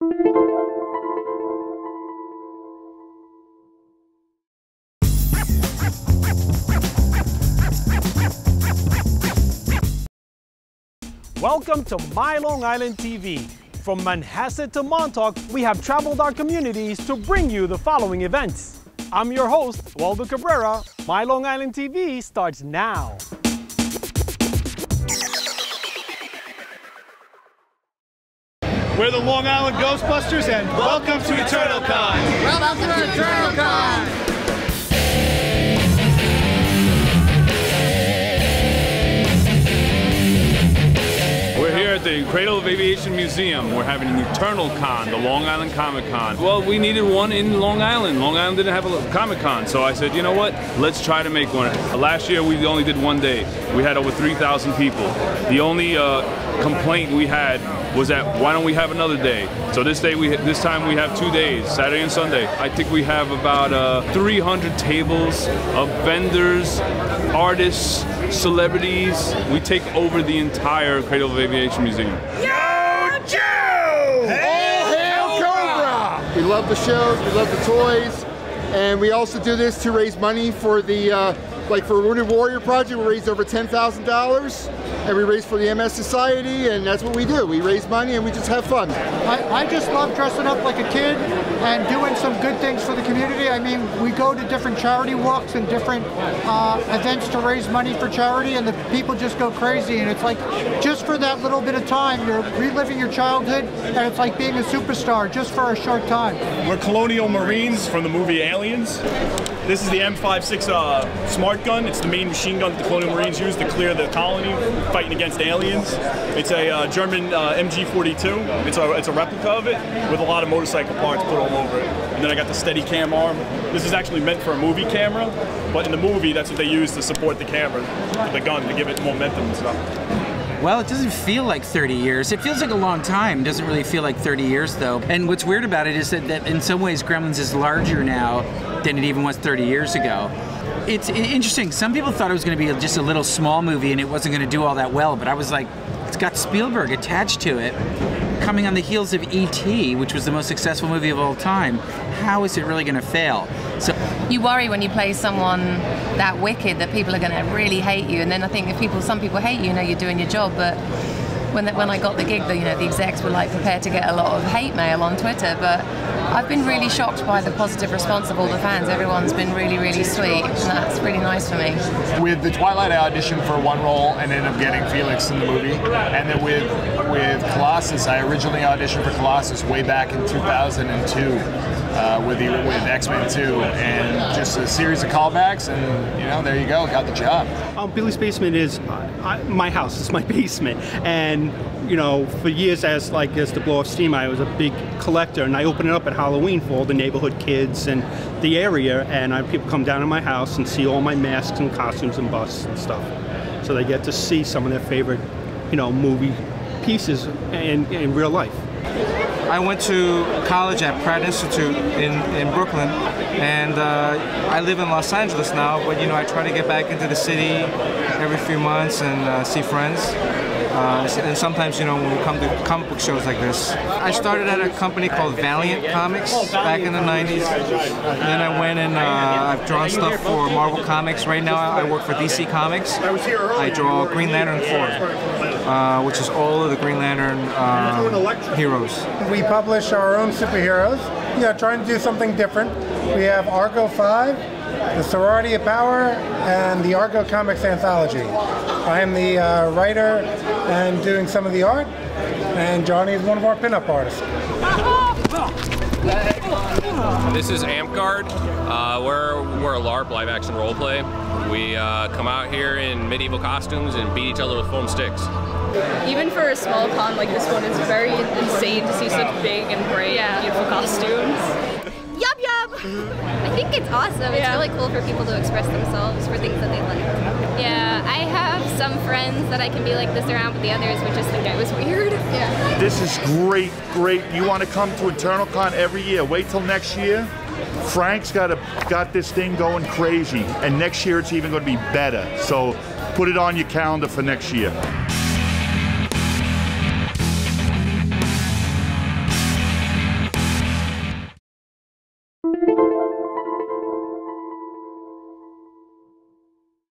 Welcome to MyLITV. From Manhasset to Montauk, we have traveled our communities to bring you the following events. I'm your host, Waldo Cabrera. MyLITV starts now. We're the Long Island Ghostbusters, and welcome to EternalCon. Welcome to EternalCon. We're here at the Cradle of Aviation Museum. We're having an EternalCon, the Long Island Comic Con. Well, we needed one in Long Island. Long Island didn't have a Comic Con, so I said, you know what? Let's try to make one. Last year, we only did one day. We had over 3,000 people. The only complaint we had was that why don't we have another day? So this time we have 2 days, Saturday and Sunday. I think we have about 300 tables of vendors, artists, celebrities. We take over the entire Cradle of Aviation Museum. Yo, Joe! All hail Cobra! We love the shows, we love the toys, and we also do this to raise money for the, like for Wounded Warrior Project, we raised over $10,000, and we raise for the MS Society, and that's what we do. We raise money and we just have fun. I just love dressing up like a kid and doing some good things for the community. I mean, we go to different charity walks and different events to raise money for charity, and the people just go crazy. And it's like, just for that little bit of time, you're reliving your childhood, and it's like being a superstar just for a short time. We're Colonial Marines from the movie Aliens. This is the M56 smart gun. It's the main machine gun that the Colonial Marines use to clear the colony fighting against aliens. It's a German MG42. It's a replica of it with a lot of motorcycle parts put all over it. And then I got the Steadicam arm. This is actually meant for a movie camera, but in the movie, that's what they use to support the camera, the gun, to give it momentum and stuff. Well, it doesn't feel like 30 years. It feels like a long time. It doesn't really feel like 30 years, though. And what's weird about it is that in some ways, Gremlins is larger now than it even was 30 years ago. It's interesting. Some people thought it was going to be just a little small movie and it wasn't going to do all that well, but I was like, it's got Spielberg attached to it, coming on the heels of E.T., which was the most successful movie of all time. How is it really going to fail? So you worry when you play someone that wicked that people are going to really hate you, and then I think if some people hate you, you're doing your job. But when I got the gig, the execs were like prepared to get a lot of hate mail on Twitter, but I've been really shocked by the positive response of all the fans. Everyone's been really, really sweet, and that's really nice for me. With the Twilight, I auditioned for one role and ended up getting Felix in the movie. And then with Colossus, I originally auditioned for Colossus way back in 2002 with X-Men 2, and just a series of callbacks, and there you go, got the job. Billy's Basement is my house. It's my basement, and for years as to blow off steam, I was a big collector, and I open it up at Halloween for all the neighborhood kids and the area, and people come down to my house and see all my masks and costumes and busts and stuff, so they get to see some of their favorite movie pieces in real life. I went to college at Pratt Institute in Brooklyn, and I live in Los Angeles now, but I try to get back into the city every few months and see friends. And sometimes, when we come to comic book shows like this. I started at a company called Valiant Comics back in the 90s. And then I went and I've drawn stuff for Marvel Comics. Right now I work for DC Comics. I draw Green Lantern 4, which is all of the Green Lantern heroes. We publish our own superheroes, trying to do something different. We have Argo 5, the Sorority of Power, and the Argo Comics Anthology. I am the writer and doing some of the art, and Johnny is one of our pinup artists. This is Amp-Guard. We're a LARP, live-action roleplay. We come out here in medieval costumes and beat each other with foam sticks. Even for a small con like this one, it's very insane to see such big and bright, beautiful costumes. Yup, yup! I think it's awesome. It's really cool for people to express themselves for things that they like. Yeah, I have some friends that I can be like this around, but the others would just think I was weird. Yeah. This is great, great. You want to come to EternalCon every year. Wait till next year. Frank's got this thing going crazy, and next year it's even going to be better. So put it on your calendar for next year. you.